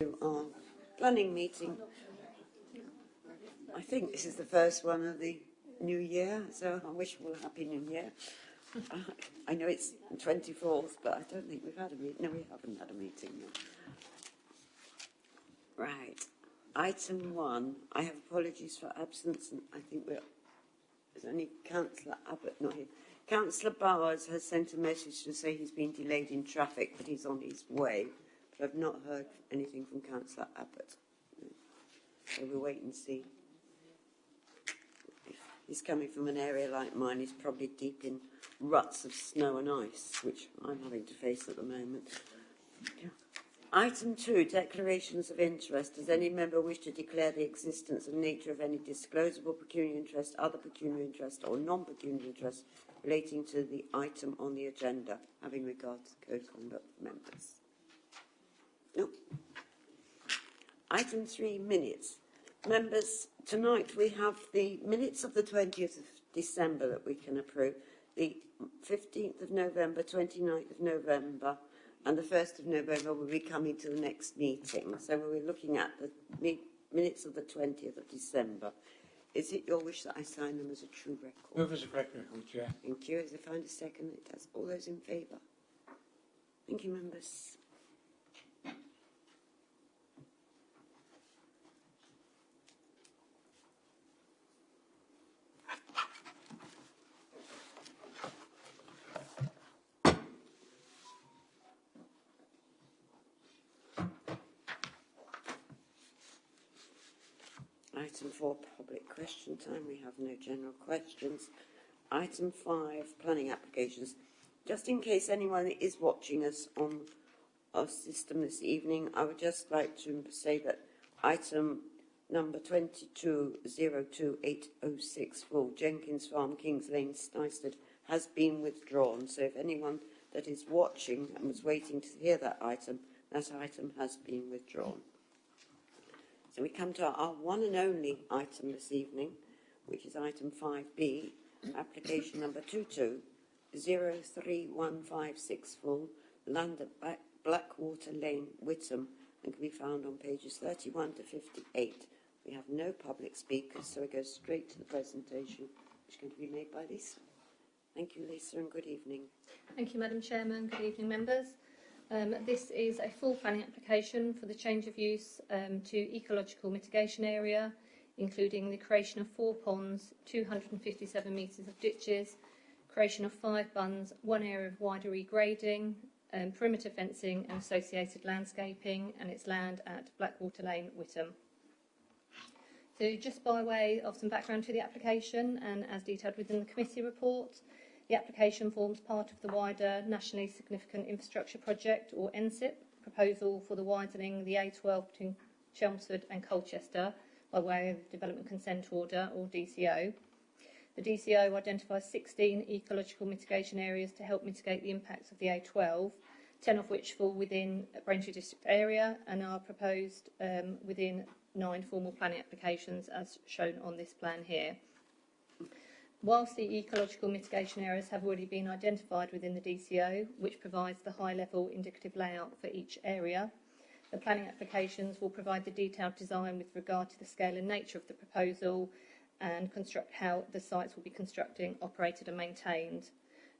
Our planning meeting. I think this is the first one of the new year, so I wish you all a happy new year. I know it's the 24th, but I don't think we've had a meeting. No, we haven't had a meeting yet. Right. Item 1. I have apologies for absence, and I think there's only Councillor Abbott not here. Councillor Bowers has sent a message to say he's been delayed in traffic, but he's on his way. But I've not heard anything from Councillor Abbott. So we'll wait and see. If he's coming from an area like mine, he's probably deep in ruts of snow and ice, which I'm having to face at the moment. Yeah. Item 2, declarations of interest. Does any member wish to declare the existence and nature of any disclosable pecuniary interest, other pecuniary interest or non-pecuniary interest relating to the item on the agenda, having regard to code conduct of members? No. Item 3, minutes. Members, tonight we have the minutes of the 20th of December that we can approve, the 15th of November, 29th of November, and the 1st of November will be coming to the next meeting. So we're looking at the minutes of the 20th of December. Is it your wish that I sign them as a true record? Move as a correct record, Chair. Thank you. As I find a second, it does. All those in favour? Thank you, members. Item 4, public question time. We have no general questions. Item 5, planning applications. Just in case anyone is watching us on our system this evening, I would just like to say that item number 22028064, Jenkins Farm, Kings Lane, Snisted, has been withdrawn. So if anyone that is watching and was waiting to hear that item has been withdrawn. So we come to our one and only item this evening, which is item 5B, application number 22031564, land at Blackwater Lane, Whittam, and can be found on pages 31 to 58. We have no public speakers, so we go straight to the presentation, which is going to be made by Lisa. Thank you, Lisa, and good evening. Thank you, Madam Chairman. Good evening, members. This is a full planning application for the change of use to ecological mitigation area, including the creation of 4 ponds, 257 metres of ditches, creation of 5 bunds, 1 area of wider regrading, perimeter fencing and associated landscaping, and its land at Blackwater Lane, Whittam. So just by way of some background to the application, and as detailed within the committee report, the application forms part of the wider Nationally Significant Infrastructure Project, or NSIP, proposal for the widening the A12 between Chelmsford and Colchester by way of Development Consent Order, or DCO. The DCO identifies 16 ecological mitigation areas to help mitigate the impacts of the A12, 10 of which fall within a Braintree District area and are proposed within 9 formal planning applications as shown on this plan here. Whilst the ecological mitigation areas have already been identified within the DCO, which provides the high-level indicative layout for each area, the planning applications will provide the detailed design with regard to the scale and nature of the proposal and construct how the sites will be constructed, operated and maintained.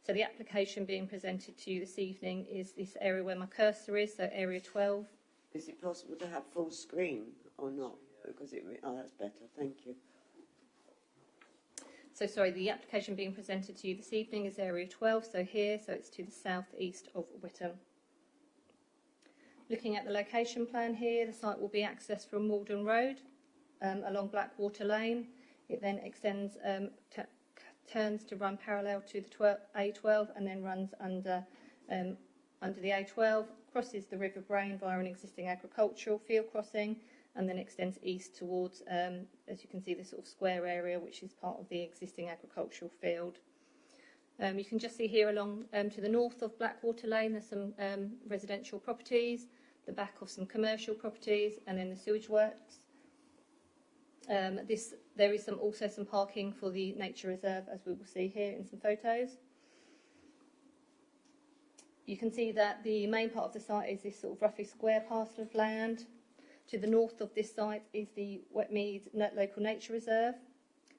So the application being presented to you this evening is this area where my cursor is, so area 12. Is it possible to have full screen or not? Because that's better. Thank you. So sorry, the application being presented to you this evening is area 12, so here, so it's to the south-east of Whittam. Looking at the location plan here, the site will be accessed from Malden Road along Blackwater Lane. It then extends, turns to run parallel to the A12 and then runs under the A12, crosses the River Brain via an existing agricultural field crossing, and then extends east towards, as you can see, this sort of square area, which is part of the existing agricultural field. You can just see here along to the north of Blackwater Lane, there's some residential properties, the back of some commercial properties, and then the sewage works. There is also some parking for the nature reserve, as we will see here in some photos. You can see that the main part of the site is this sort of roughly square parcel of land. To the north of this site is the Wetmead Local Nature Reserve.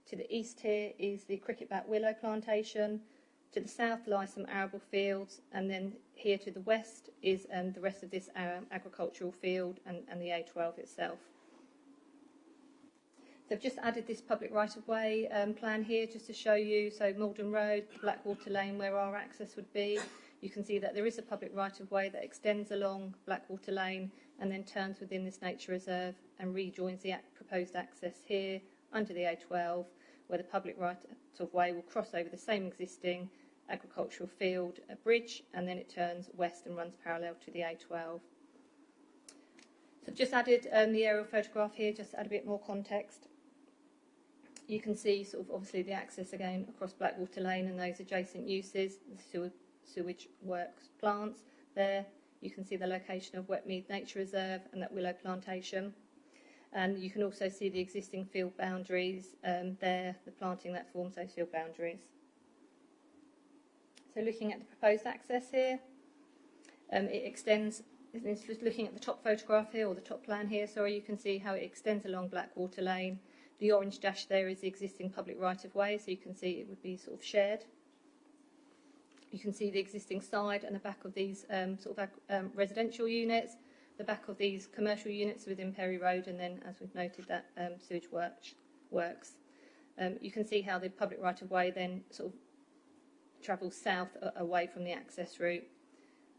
To the east here is the cricketback willow plantation. To the south lie some arable fields, and then here to the west is the rest of this agricultural field and the A12 itself. So I've just added this public right-of-way plan here just to show you, so Malden Road, Blackwater Lane, where our access would be. You can see that there is a public right-of-way that extends along Blackwater Lane and then turns within this nature reserve and rejoins the proposed access here under the A12, where the public right-of-way will cross over the same existing agricultural field, a bridge, and then it turns west and runs parallel to the A12. So I've just added the aerial photograph here, just to add a bit more context. You can see sort of obviously the access again across Blackwater Lane and those adjacent uses, the sewage works plants there. You can see the location of Wetmead Nature Reserve and that willow plantation. And you can also see the existing field boundaries there, the planting that forms those field boundaries. So looking at the proposed access here, it extends, just looking at the top photograph here, or the top plan here, sorry, you can see how it extends along Blackwater Lane. The orange dash there is the existing public right-of-way, so you can see it would be sort of shared. You can see the existing side and the back of these residential units, the back of these commercial units within Perry Road, and then, as we've noted, that sewage works. You can see how the public right-of-way then sort of travels south away from the access route.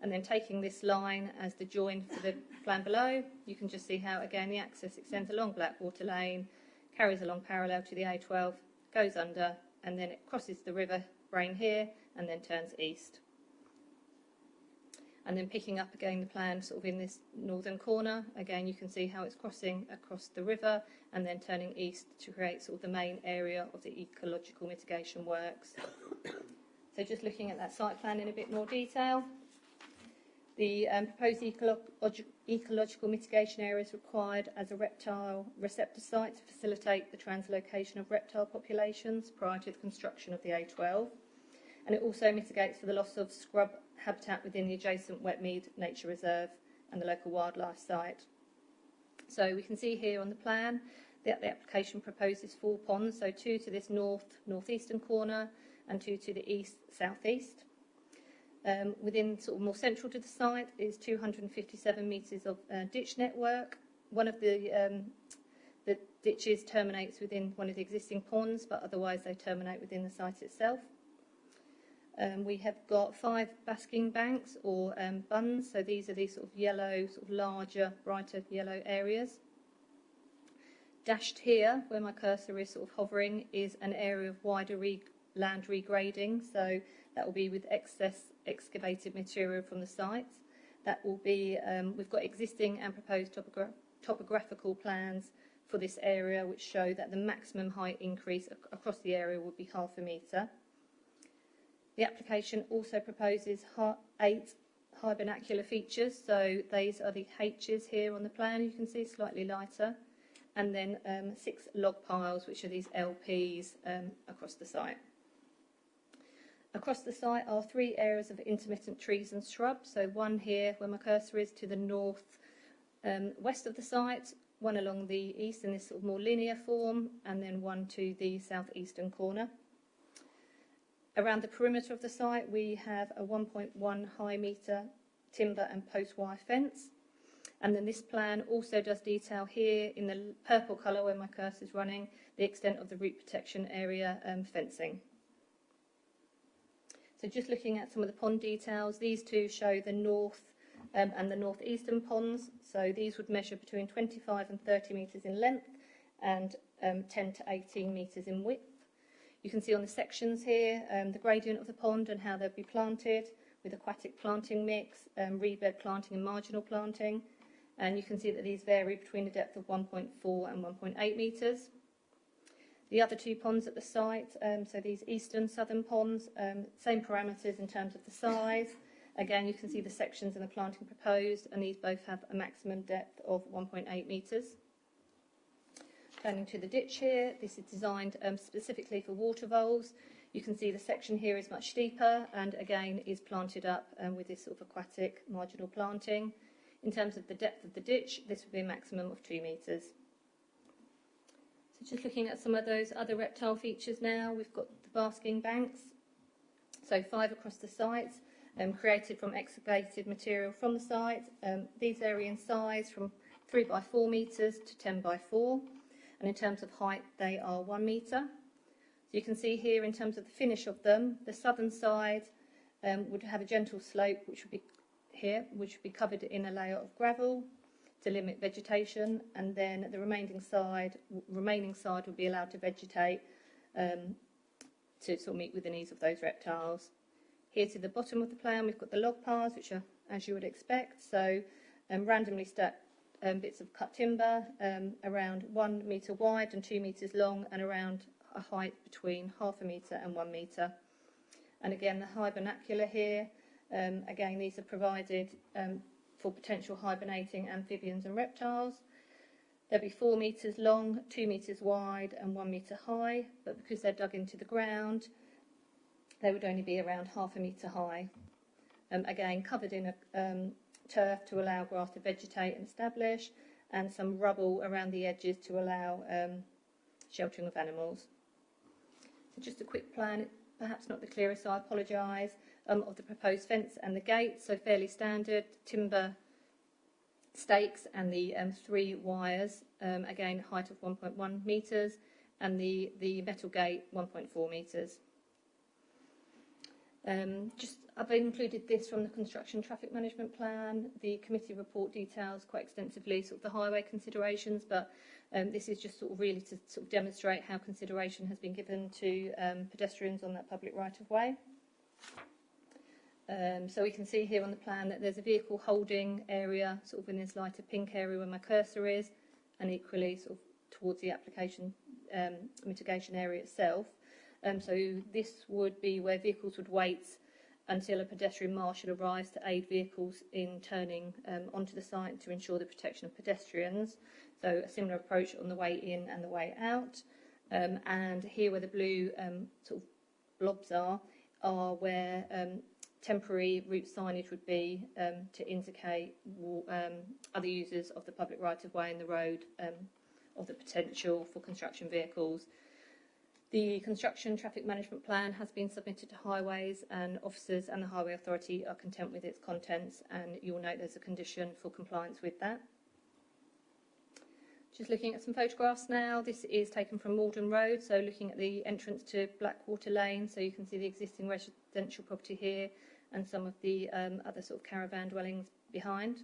And then taking this line as the join for the plan below, you can just see how, again, the access extends along Blackwater Lane, carries along parallel to the A12, goes under, and then it crosses the river Brain here, and then turns east. And then picking up again the plan sort of in this northern corner, again you can see how it's crossing across the river and then turning east to create sort of the main area of the ecological mitigation works. So just looking at that site plan in a bit more detail, the proposed ecological mitigation area is required as a reptile receptor site to facilitate the translocation of reptile populations prior to the construction of the A12. And it also mitigates for the loss of scrub habitat within the adjacent Wetmead Nature Reserve and the local wildlife site. So we can see here on the plan that the application proposes 4 ponds, so 2 to this northeastern corner and 2 to the east-southeast. Within sort of more central to the site is 257 metres of ditch network. One of the ditches terminates within one of the existing ponds, but otherwise they terminate within the site itself. We have got 5 basking banks or bunds, so these are these sort of yellow, sort of larger, brighter yellow areas. Dashed here, where my cursor is sort of hovering, is an area of wider land regrading, so that will be with excess excavated material from the site. That will be, we've got existing and proposed topographical plans for this area which show that the maximum height increase across the area would be 0.5 metre. The application also proposes 8 high binocular features, so these are the H's here on the plan, you can see slightly lighter, and then 6 log piles, which are these LPs across the site. Across the site are 3 areas of intermittent trees and shrubs, so one here where my cursor is to the north west of the site, one along the east in this sort of more linear form, and then one to the southeastern corner. Around the perimeter of the site we have a 1.1 high metre timber and post wire fence, and then this plan also does detail here in the purple colour where my cursor is running the extent of the root protection area fencing. So just looking at some of the pond details, these two show the north and the northeastern ponds, so these would measure between 25 and 30 metres in length and 10 to 18 metres in width. You can see on the sections here the gradient of the pond and how they'll be planted with aquatic planting mix, reed bed planting and marginal planting, and you can see that these vary between a depth of 1.4 and 1.8 metres. The other 2 ponds at the site, so these eastern southern ponds, same parameters in terms of the size. Again, you can see the sections and the planting proposed, and these both have a maximum depth of 1.8 metres. Turning to the ditch here, this is designed specifically for water voles. You can see the section here is much steeper and again is planted up with this sort of aquatic marginal planting. In terms of the depth of the ditch, this would be a maximum of 2 metres. So just looking at some of those other reptile features now, we've got the basking banks, so 5 across the site, created from excavated material from the site. These vary in size from 3 by 4 metres to 10 by 4, and in terms of height they are 1 metre. So you can see here in terms of the finish of them, the southern side would have a gentle slope which would be here, which would be covered in a layer of gravel to limit vegetation, and then the remaining side would be allowed to vegetate to sort of meet with the needs of those reptiles. Here to the bottom of the plan we've got the log piles, which are as you would expect, so randomly stacked bits of cut timber around 1 metre wide and 2 metres long, and around a height between 0.5 metre and 1 metre. And again the hibernacular here, again these are provided for potential hibernating amphibians and reptiles. They'll be 4 metres long, 2 metres wide and 1 metre high, but because they're dug into the ground they would only be around 0.5 metre high. Again covered in a turf to allow grass to vegetate and establish, and some rubble around the edges to allow sheltering of animals. So just a quick plan, perhaps not the clearest, so I apologise, of the proposed fence and the gate. So fairly standard timber stakes and the 3 wires, again height of 1.1 metres, and the metal gate 1.4 metres. I've included this from the construction traffic management plan. The committee report details quite extensively sort of the highway considerations, but this is just sort of really to sort of demonstrate how consideration has been given to pedestrians on that public right of way. So we can see here on the plan that there's a vehicle holding area sort of in this lighter pink area where my cursor is, and equally sort of towards the application mitigation area itself. So this would be where vehicles would wait until a pedestrian marshal arrives to aid vehicles in turning onto the site to ensure the protection of pedestrians. So a similar approach on the way in and the way out. And here where the blue sort of blobs are where temporary route signage would be to indicate other users of the public right of way in the road of the potential for construction vehicles. The construction traffic management plan has been submitted to highways, and officers and the Highway Authority are content with its contents, and you'll note there's a condition for compliance with that. Just looking at some photographs now. This is taken from Malden Road, so looking at the entrance to Blackwater Lane, so you can see the existing residential property here and some of the other sort of caravan dwellings behind.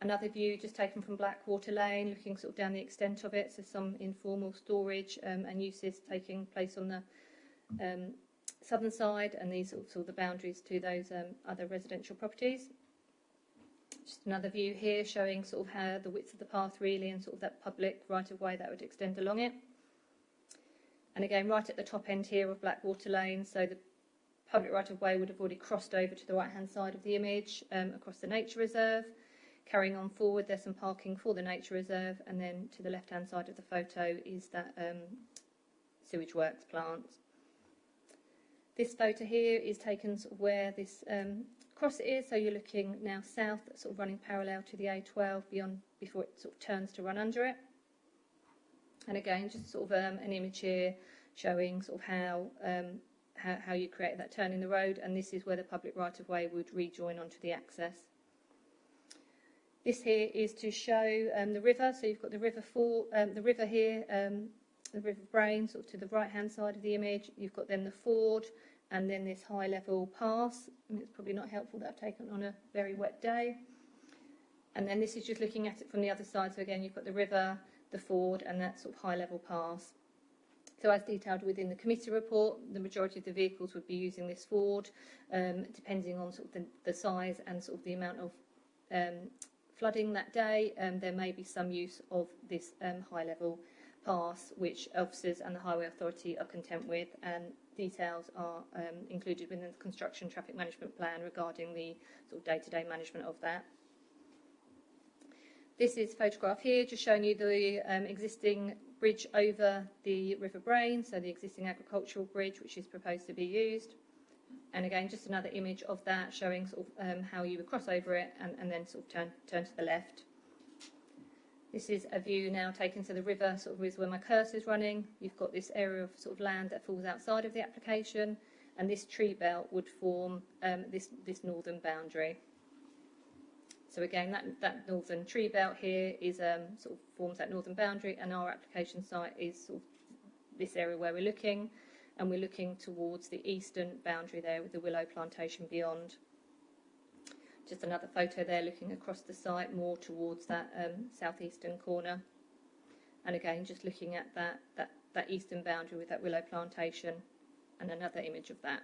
Another view just taken from Blackwater Lane, looking sort of down the extent of it, so some informal storage and uses taking place on the southern side, and these are sort of the boundaries to those other residential properties. Just another view here showing sort of how the width of the path really and sort of that public right of way that would extend along it. And again, right at the top end here of Blackwater Lane, so the public right of way would have already crossed over to the right hand side of the image across the nature reserve. Carrying on forward, there's some parking for the nature reserve, and then to the left hand side of the photo is that sewage works plant. This photo here is taken sort of where this cross is, so you're looking now south, sort of running parallel to the A12 beyond before it sort of turns to run under it. And again, just sort of an image here showing sort of how you create that turn in the road, and this is where the public right of way would rejoin onto the access. This here is to show the river, so you've got the river here, the River Brain, sort of to the right hand side of the image. You've got then the ford, and then this high level pass. I mean, it's probably not helpful that I've taken on a very wet day. And then this is just looking at it from the other side, so again you've got the river, the ford, and that sort of high level pass. So as detailed within the committee report, the majority of the vehicles would be using this ford, depending on sort of the size and sort of the amount of flooding that day. There may be some use of this high level pass, which officers and the Highway Authority are content with, and details are included within the construction traffic management plan regarding the sort of day-to-day management of that. This is a photograph here just showing you the existing bridge over the River Brain, so the existing agricultural bridge which is proposed to be used. And again, just another image of that showing sort of how you would cross over it and then sort of turn to the left. This is a view now taken to the river, sort of is where my cursor is running. You've got this area of sort of land that falls outside of the application, and this tree belt would form this northern boundary. So again, that northern tree belt here is sort of forms that northern boundary, and our application site is sort of this area where we're looking, and we're looking towards the eastern boundary there with the willow plantation beyond. Just another photo there looking across the site more towards that southeastern corner. And again, just looking at that eastern boundary with that willow plantation, and another image of that.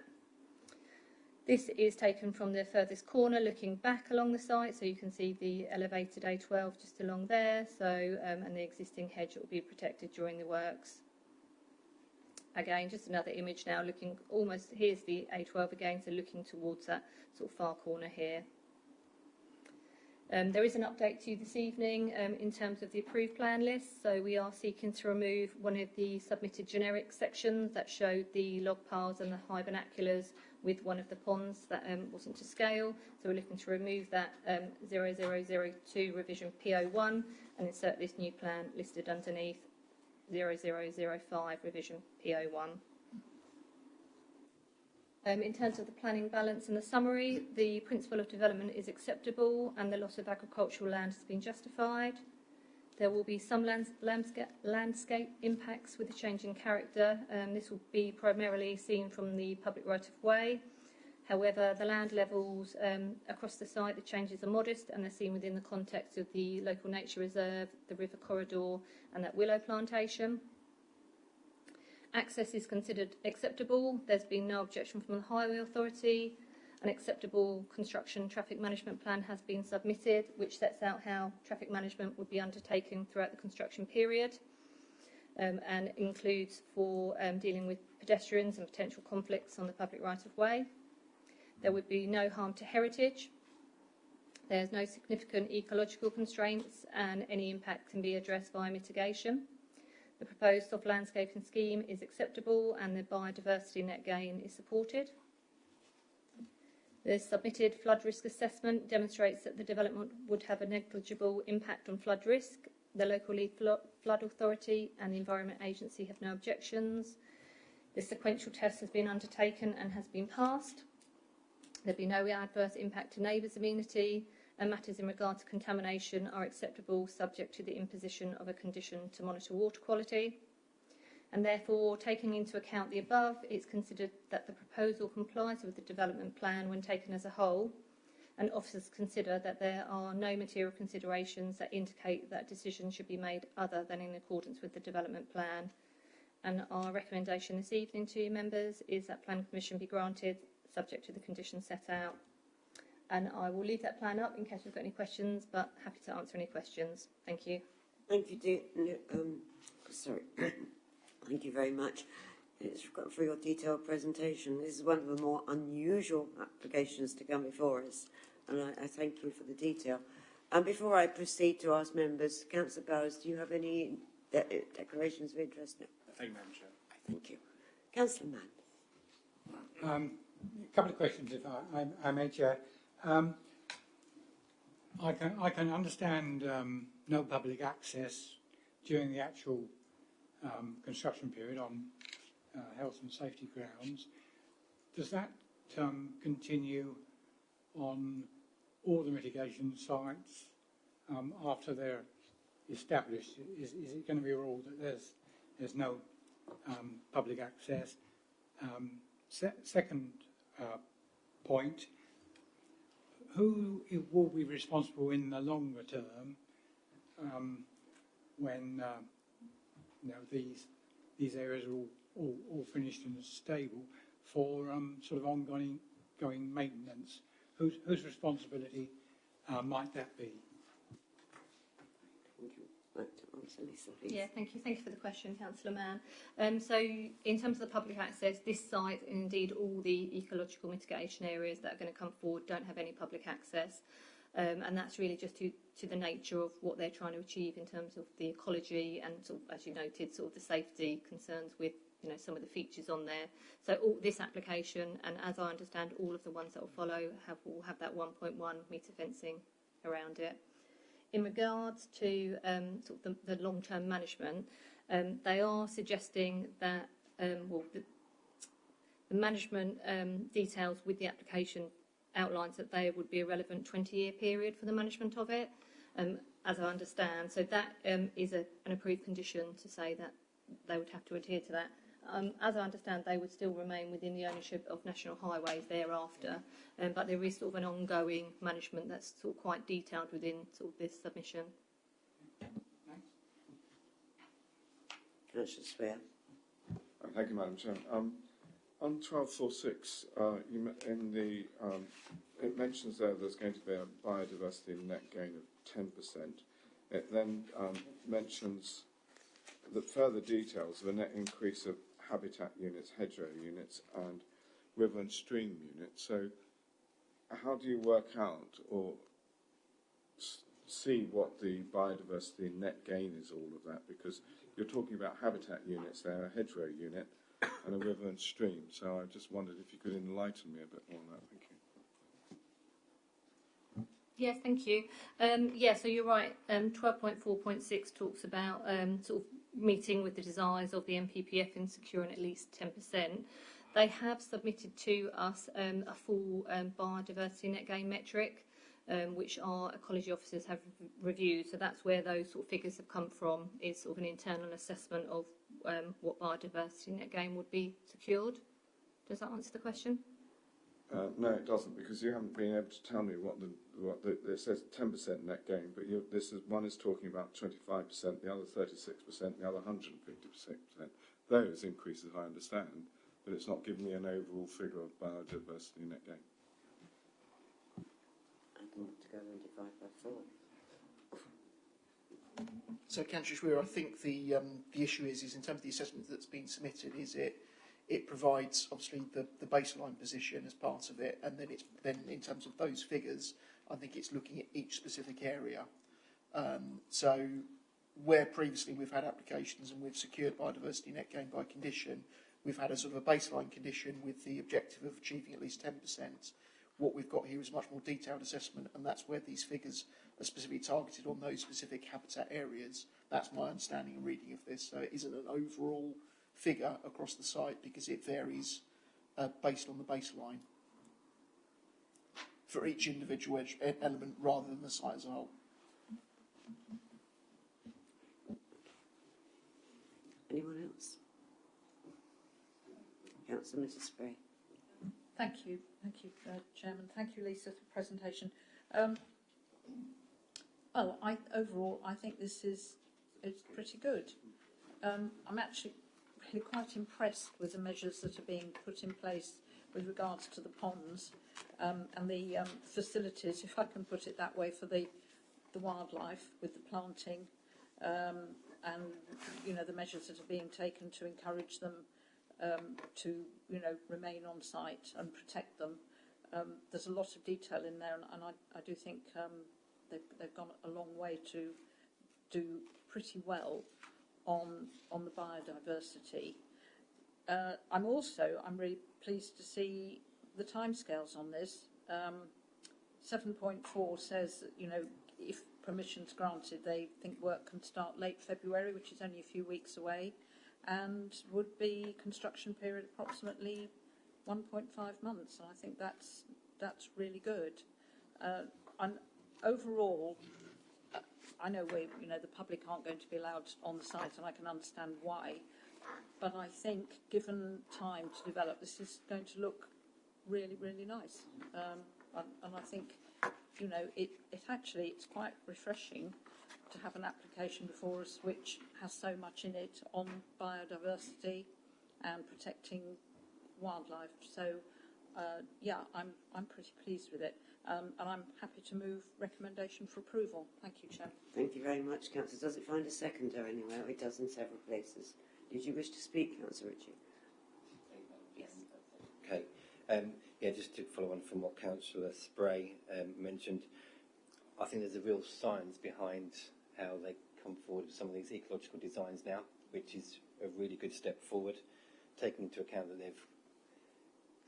This is taken from the furthest corner looking back along the site, so you can see the elevated A12 just along there, so and the existing hedge that will be protected during the works. Again, just another image now looking almost, here's the A12 again, so looking towards that sort of far corner here. There is an update to you this evening in terms of the approved plan list. So we are seeking to remove one of the submitted generic sections that showed the log piles and the high vernaculars with one of the ponds that wasn't to scale. So we're looking to remove that 0002 revision P01 and insert this new plan listed underneath 0005 revision P01. In terms of the planning balance and the summary, the principle of development is acceptable and the loss of agricultural land has been justified. There will be some landscape impacts with the change in character. This will be primarily seen from the public right-of-way. However, the land levels across the site, the changes are modest and they're seen within the context of the local nature reserve, the river corridor and that willow plantation. Access is considered acceptable. There's been no objection from the Highway Authority. An acceptable construction traffic management plan has been submitted, which sets out how traffic management would be undertaken throughout the construction period and includes for dealing with pedestrians and potential conflicts on the public right-of-way. There would be no harm to heritage. There's no significant ecological constraints and any impact can be addressed via mitigation. The proposed soft landscaping scheme is acceptable and the biodiversity net gain is supported. The submitted flood risk assessment demonstrates that the development would have a negligible impact on flood risk. The local lead flood authority and the Environment Agency have no objections. The sequential test has been undertaken and has been passed. There'll be no adverse impact to neighbours' amenity, and matters in regard to contamination are acceptable subject to the imposition of a condition to monitor water quality. And therefore, taking into account the above, it's considered that the proposal complies with the development plan when taken as a whole, and officers consider that there are no material considerations that indicate that decisions should be made other than in accordance with the development plan. And our recommendation this evening to you members is that planning permission be granted subject to the conditions set out. And I will leave that plan up in case you've got any questions, but happy to answer any questions. Thank you. Thank you, Thank you very much for your detailed presentation. This is one of the more unusual applications to come before us, and I thank you for the detail. And before I proceed to ask members, Councillor Bowers, do you have any declarations of interest? No. Thank you, Madam Chair. Thank you. Councillor Mann. A couple of questions, if I may, Chair. I can understand no public access during the actual construction period on health and safety grounds. Does that continue on all the mitigation sites after they're established? Is it going to be a rule that there's no public access? Second point, who will be responsible in the longer term when these areas are all finished and stable for sort of ongoing maintenance? Whose responsibility might that be? Yeah, thank you. Thank you for the question, Councillor Mann. So in terms of the public access, this site and indeed all the ecological mitigation areas that are going to come forward don't have any public access. And that's really just to the nature of what they're trying to achieve in terms of the ecology and, sort of, as you noted, sort of the safety concerns with some of the features on there. So all this application, and as I understand, all of the ones that will follow will have that 1.1 metre fencing around it. In regards to sort of the long-term management, they are suggesting that the management details with the application outlines that there would be a relevant 20-year period for the management of it, as I understand. So that is an approved condition to say that they would have to adhere to that. As I understand, they would still remain within the ownership of National Highways thereafter, but there is sort of an ongoing management that's sort of quite detailed within sort of this submission. Councillor Swear. Thank you, Madam Chairman. On 1246, it mentions there's going to be a biodiversity net gain of 10%. It then mentions the further details of a net increase of habitat units, hedgerow units, and river and stream units. So, how do you work out or see what the biodiversity net gain is, all of that? Because you're talking about habitat units there, a hedgerow unit, and a river and stream. So, I just wondered if you could enlighten me a bit more on that. Thank you. Yes, thank you. So you're right. 12.4.6 talks about sort of meeting with the desires of the MPPF in securing at least 10%. They have submitted to us a full biodiversity net gain metric, which our ecology officers have reviewed. So that's where those sort of figures have come from, is sort of an internal assessment of what biodiversity net gain would be secured. Does that answer the question? No, it doesn't, because you haven't been able to tell me it says 10% net gain, but one is talking about 25%, the other 36%, the other 150%. Those increases I understand, but it's not giving me an overall figure of biodiversity net gain. I want to go and divide by 4. So, Councillor Schwerer, I think the issue is in terms of the assessment that's been submitted, it provides obviously the baseline position as part of it, and then in terms of those figures, I think it's looking at each specific area. So where previously we've had applications and we've secured biodiversity net gain by condition, we've had a sort of a baseline condition with the objective of achieving at least 10%. What we've got here is a much more detailed assessment, and that's where these figures are specifically targeted on those specific habitat areas. That's my understanding and reading of this. So it isn't an overall figure across the site because it varies based on the baseline for each individual element rather than the site as a whole. Anyone else? Councillor Mrs. Spray. Thank you, Chairman. Thank you, Lisa, for the presentation. Overall, I think it's pretty good. I'm actually really quite impressed with the measures that are being put in place with regards to the ponds and the facilities, if I can put it that way, for the wildlife with the planting and the measures that are being taken to encourage them to remain on site and protect them. There's a lot of detail in there, and I do think they've gone a long way to do pretty well on the biodiversity. I'm really pleased to see the timescales on this. 7.4 says that, if permission's granted, they think work can start late February, which is only a few weeks away, and would be construction period approximately 1.5 months. And I think that's really good. And overall, I know the public aren't going to be allowed on the site, and I can understand why. But I think, given time to develop, this is going to look really, really nice. And I think, it's quite refreshing to have an application before us which has so much in it on biodiversity and protecting wildlife. So, I'm pretty pleased with it. And I'm happy to move recommendation for approval. Thank you, Chair. Thank you very much, Councillor. Does it find a seconder anywhere? It does in several places. Did you wish to speak, Councillor Ritchie? Yes. Okay. Just to follow on from what Councillor Spray mentioned, I think there's a real science behind how they come forward with some of these ecological designs now, which is a really good step forward. taking into account that they've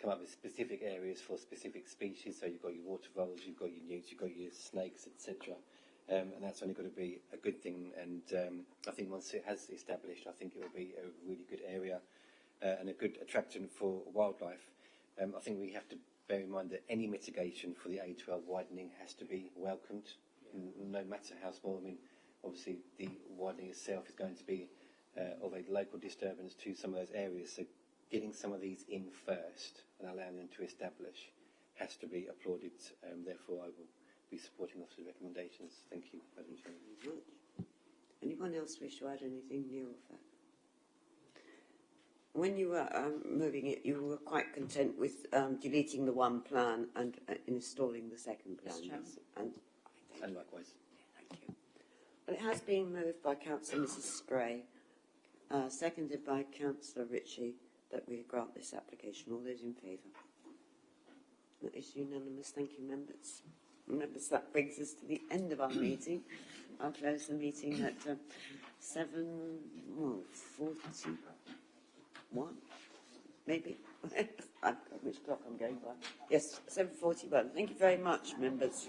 come up with specific areas for specific species. So you've got your water voles, you've got your newts, you've got your snakes, etc. And that's only got to be a good thing. And I think once it has established, I think it will be a really good area and a good attraction for wildlife. I think we have to bear in mind that any mitigation for the A12 widening has to be welcomed, no matter how small. I mean, obviously the widening itself is going to be of a local disturbance to some of those areas. So getting some of these in first and allowing them to establish has to be applauded. Therefore, I will be supporting officer's recommendations. Thank you, Madam Chairman. Very much. Anyone else wish to add anything new or fact? When you were moving it, you were quite content with deleting the one plan and installing the second plan. Yes, Chairman. And likewise. Thank you. Well, it has been moved by Councillor Mrs Spray, seconded by Councillor Ritchie, that we grant this application. All those in favour? That is unanimous. Thank you, members. Members, that brings us to the end of our meeting. I'll close the meeting at 7:41, maybe. I've got which clock I'm going by. Yes, 7:41. Thank you very much, members.